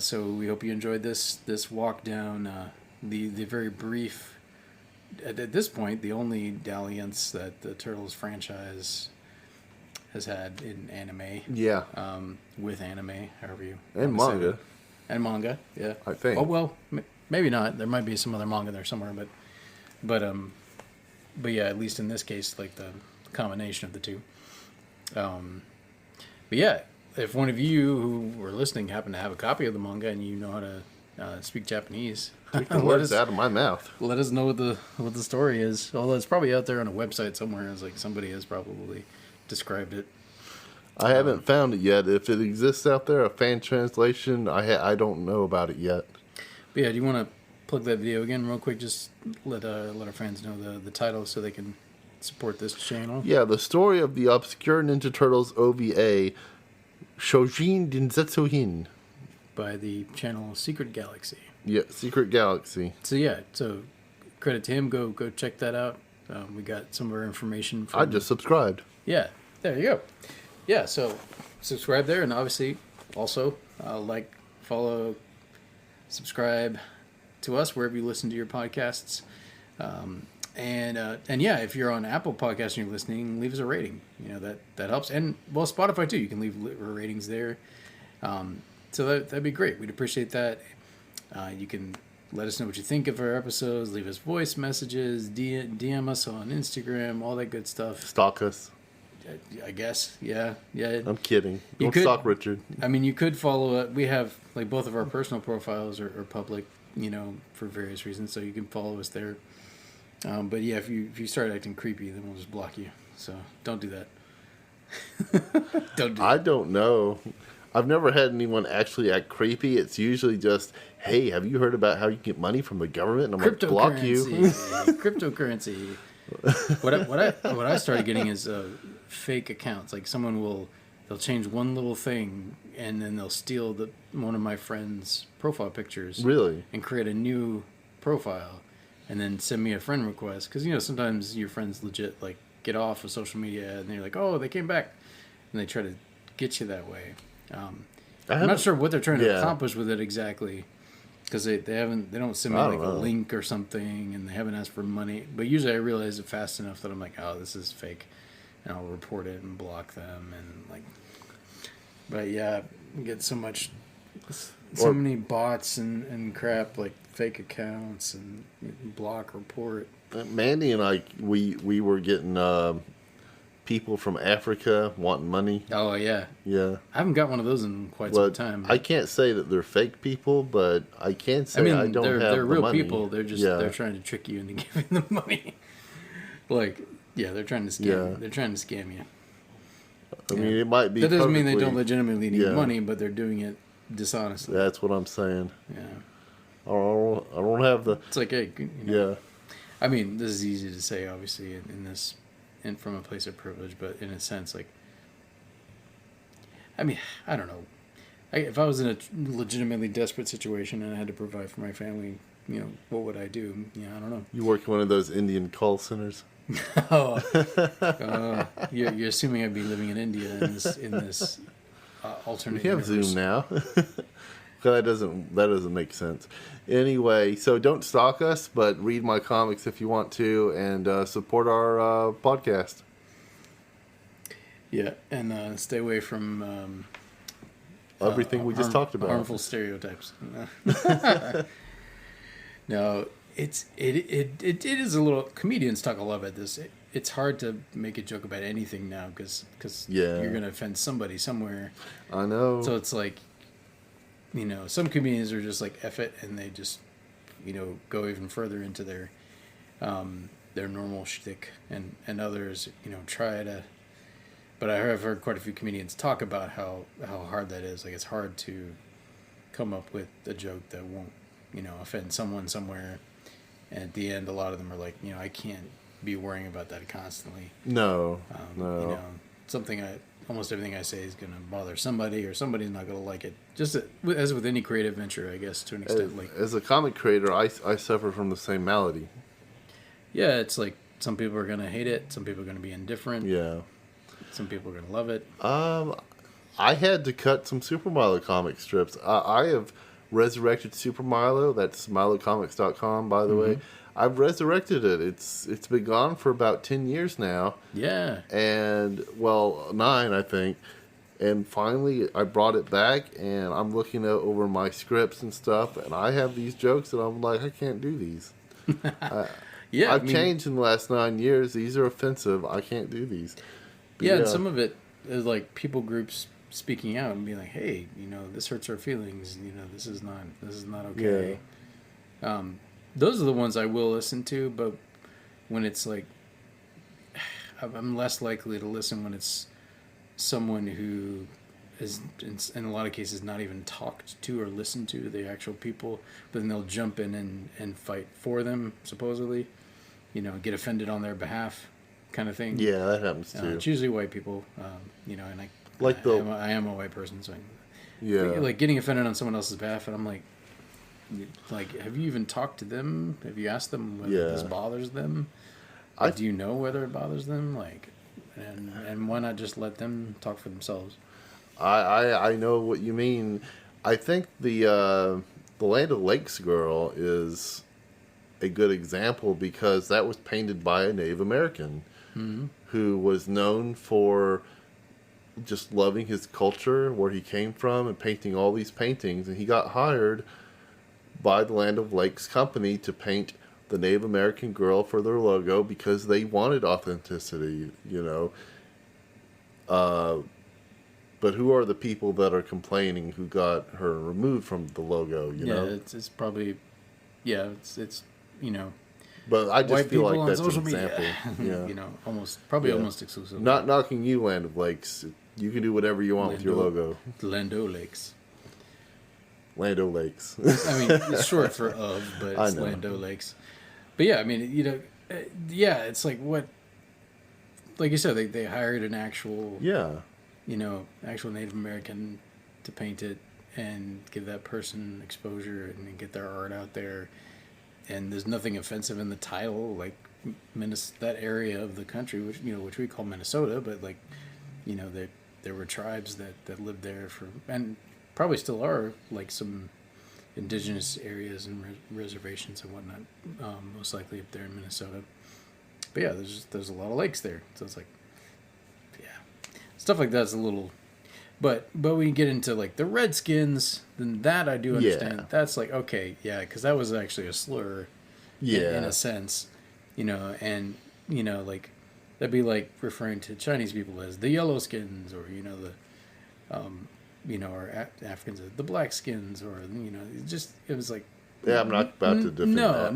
So we hope you enjoyed this walk down the very brief, at this point, the only dalliance that the Turtles franchise has had in anime. Yeah. With anime, however you And wanna say manga. it. And manga, yeah. I think. Oh, well, maybe not. There might be some other manga there somewhere, but yeah, at least in this case, like the combination of the two. But yeah, if one of you who were listening happen to have a copy of the manga and you know how to speak Japanese, Take the words out of my mouth. let us know what the story is. Although it's probably out there on a website somewhere, as like somebody has probably described it. I haven't found it yet. If it exists out there, a fan translation, I don't know about it yet. But yeah, do you want to plug that video again real quick? Just let our fans know the title so they can support this channel. Yeah, the story of the obscure Ninja Turtles OVA, Chōjin Densetsu-hen. By the channel Secret Galaxy. Yeah, Secret Galaxy. So yeah, so credit to him. Go check that out. We got some of our information from... I just subscribed. Yeah, there you go. Yeah, so subscribe there, and obviously also like, follow, subscribe to us wherever you listen to your podcasts. And yeah, if you're on Apple Podcasts and you're listening, leave us a rating. You know, that helps. And well, Spotify too. You can leave ratings there. So that'd be great. We'd appreciate that. You can let us know what you think of our episodes. Leave us voice messages. DM us on Instagram. All that good stuff. Stalk us. I guess. Yeah. I'm kidding. You Don't could- stalk Richard. I mean, you could follow. We have like both of our personal profiles are public. You know, for various reasons. So you can follow us there. But yeah, if you start acting creepy, then we'll just block you. So don't do that. Don't do I that. don't know. I've never had anyone actually act creepy. It's usually just, hey, have you heard about how you get money from the government? And I'm like, block you. Cryptocurrency. What I started getting is fake accounts. Like they'll change one little thing and then they'll steal one of my friend's profile pictures. Really? And create a new profile and then send me a friend request. Because, you know, sometimes your friends legit like get off of social media and they're like, oh, they came back. And they try to get you that way. I'm not sure what they're trying to accomplish with it exactly. Because they don't send me like a link or something, and they haven't asked for money. But usually I realize it fast enough that I'm like, oh, this is fake, and I'll report it and block them and like. But yeah, we get so many bots and crap, like fake accounts and block, report. Mandy and I, we were getting people from Africa wanting money. Oh yeah. Yeah. I haven't got one of those in quite some time. I can't say that they're fake people, but I can say I don't have they're the real money. people. They're just they're trying to trick you into giving them money. Like, yeah, they're trying to scam you. They're trying to scam you. I mean, it might be. That doesn't mean they don't legitimately need money, but they're doing it dishonestly. That's what I'm saying. Yeah. I don't have the. It's like, hey, you know, Yeah. I mean, this is easy to say, obviously, in this, and from a place of privilege, but in a sense, like, I mean, I don't know. If I was in a legitimately desperate situation and I had to provide for my family, you know, what would I do? You know, I don't know. You work in one of those Indian call centers. You're assuming I'd be living in India in this alternate We have universe. Zoom now. that doesn't make sense. Anyway, so don't stalk us, but read my comics if you want to, and support our podcast. Yeah, and stay away from Everything we just talked about. Harmful stereotypes. No, it is a little. Comedians talk a lot about this. It's hard to make a joke about anything now because you're going to offend somebody somewhere. I know. So it's like, you know, some comedians are just like F it, and they just, you know, go even further into their normal shtick, and others, you know, try to. But I have heard quite a few comedians talk about how hard that is. Like, it's hard to come up with a joke that won't, you know, offend someone somewhere. And at the end, a lot of them are like, you know, I can't be worrying about that constantly. No. You know, almost everything I say is going to bother somebody, or somebody's not going to like it. Just as with any creative venture, I guess, to an extent. As a comic creator, I suffer from the same malady. Yeah, it's like some people are gonna hate it, some people are gonna be indifferent, Yeah. some people are gonna love it. I had to cut some Super Milo comic strips. I have resurrected Super Milo. That's milocomics.com, by the way. I've resurrected it. It's been gone for about 10 years now. Yeah. And, well, 9, I think. And finally, I brought it back, and I'm looking over my scripts and stuff, and I have these jokes that I'm like, I can't do these. Yeah, I've changed in the last 9 years. These are offensive. I can't do these. But yeah, and some of it is like people groups speaking out and being like, "Hey, this hurts our feelings. This is not okay." Yeah. Those are the ones I will listen to, but when it's like, I'm less likely to listen when it's someone who is in a lot of cases not even talked to or listened to the actual people, but then they'll jump in and fight for them, supposedly, get offended on their behalf, kind of thing. Yeah, that happens too. It's usually white people, and I am a white person, so like getting offended on someone else's behalf, and I'm like, have you even talked to them? Have you asked them whether this bothers them? Do you know whether it bothers them? And why not just let them talk for themselves? I know what you mean. I think the Land of Lakes girl is a good example because that was painted by a Native American who was known for just loving his culture, where he came from, and painting all these paintings. And he got hired by the Land of Lakes company to paint the Native American girl for their logo because they wanted authenticity, But who are the people that are complaining who got her removed from the logo, know? It's probably, it's But I just feel like that's an social example. media. Yeah. almost exclusively. Not knocking you, Land of Lakes. You can do whatever you want with your logo. Lando Lakes. Lando Lakes. I mean, it's short for of, but it's Lando Lakes. But yeah, I mean, it's like what, like you said, they hired an actual, actual Native American to paint it and give that person exposure and get their art out there. And there's nothing offensive in the title, like that area of the country, which we call Minnesota, but there were tribes that lived there and probably still are, like some indigenous areas and reservations and whatnot, most likely up there in Minnesota. But yeah, there's a lot of lakes there, so it's like, stuff like that's a little. But when you get into like the Redskins, then that I do understand. Yeah. That's like, okay, because that was actually a slur, in a sense, and like that'd be like referring to Chinese people as the Yellowskins, or or Africans as the Blackskins, or it was like. Yeah, I'm not about to defend that.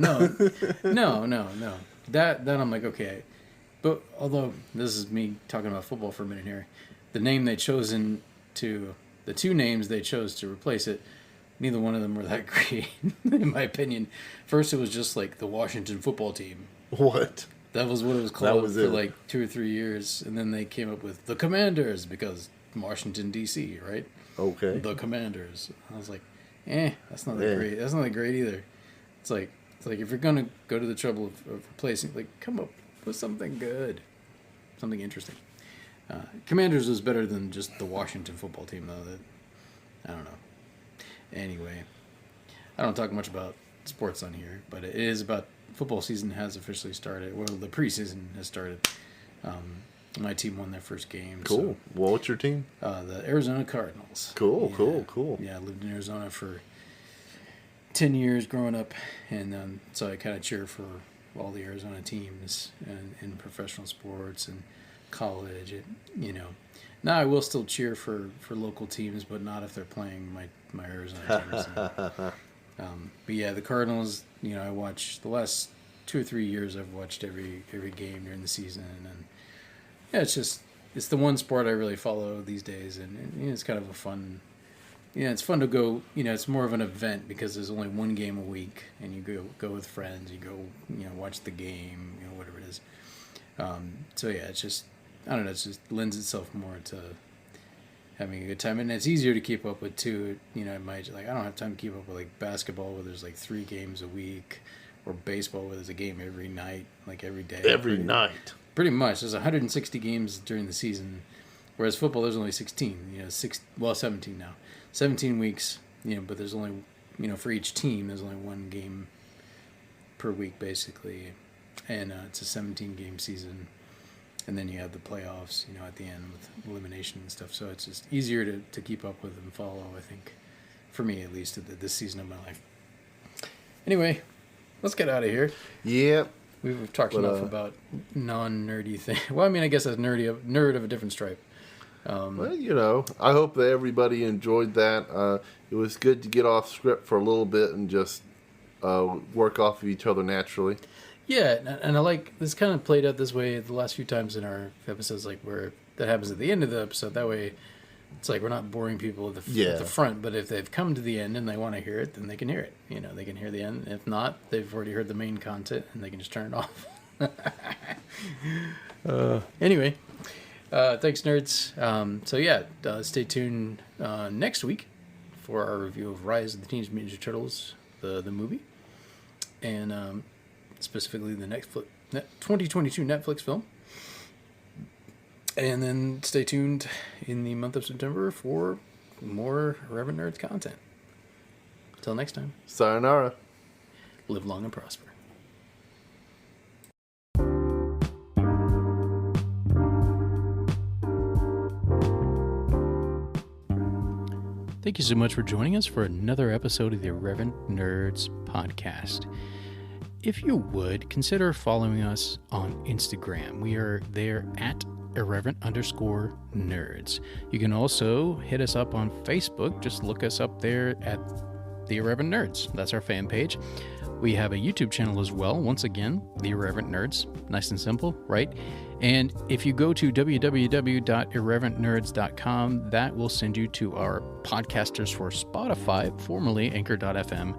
No. That I'm like, okay, but although this is me talking about football for a minute here, the two names they chose to replace it, neither one of them were that great, in my opinion. First, it was just like the Washington football team. What? That was what it was called for like 2 or 3 years, and then they came up with the Commanders because Washington D.C., right? Okay. The Commanders. I was like, that's not that great. That's not that great either. It's like if you're gonna go to the trouble of replacing, like, come up with something good, something interesting. Commanders was better than just the Washington football team, though. That I don't know. Anyway, I don't talk much about sports on here, but it is about football season has officially started. Well, the preseason has started. My team won their first game. Cool. So, well, what's your team? The Arizona Cardinals. Cool. Yeah, I lived in Arizona for 10 years growing up, and so I kind of cheer for all the Arizona teams in professional sports and college, and now I will still cheer for local teams, but not if they're playing my Arizona teams. But yeah, the Cardinals, I watch the last 2 or 3 years. I've watched every game during the season, and yeah, it's the one sport I really follow these days, and it's kind of a fun. It's fun to go. It's more of an event because there's only one game a week, and you go with friends. You go, watch the game, whatever it is. So yeah, it's just, I don't know. It just lends itself more to having a good time, and it's easier to keep up with too. It might, like, I don't have time to keep up with like basketball where there's like 3 games a week, or baseball where there's a game every night, like every day. Every night. Pretty much. There's 160 games during the season, whereas football there's only 16. 17 now. 17 weeks. But there's only for each team there's only one game per week basically, and it's a 17-game season, and then you have the playoffs at the end with elimination and stuff. So it's just easier to keep up with and follow, I think, for me at least at this season of my life. Anyway, let's get out of here. Yep. We've talked enough about non-nerdy things. Well, I mean, I guess that's nerd of a different stripe. Well, I hope that everybody enjoyed that. It was good to get off script for a little bit and just work off of each other naturally. Yeah, and I like this kind of played out this way the last few times in our episodes, like where that happens at the end of the episode. That way, it's like we're not boring people at the front, but if they've come to the end and they want to hear it, then they can hear it. They can hear the end. If not, they've already heard the main content and they can just turn it off. Anyway, thanks, nerds. Stay tuned next week for our review of Rise of the Teenage Mutant Ninja Turtles, the movie, and specifically the 2022 Netflix film. And then stay tuned in the month of September for more Irreverent Nerds content. Until next time. Sayonara. Live long and prosper. Thank you so much for joining us for another episode of the Irreverent Nerds podcast. If you would, consider following us on Instagram. We are there at irreverent_nerds. You can also hit us up on Facebook. Just look us up there at The Irreverent Nerds. That's our fan page. We have a YouTube channel as well. Once again, The Irreverent Nerds. Nice and simple, right? And if you go to www.irreverentnerds.com, that will send you to our Podcasters for Spotify, formerly Anchor.fm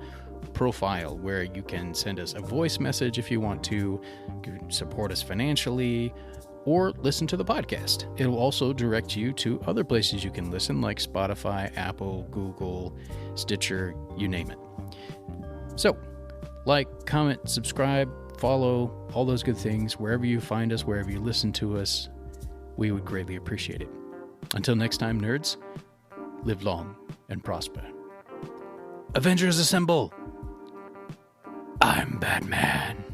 profile, where you can send us a voice message if you want to, support us financially, or listen to the podcast. It will also direct you to other places you can listen, like Spotify, Apple, Google, Stitcher, you name it. So, like, comment, subscribe, follow, all those good things, wherever you find us, wherever you listen to us, we would greatly appreciate it. Until next time, nerds, live long and prosper. Avengers assemble! I'm Batman.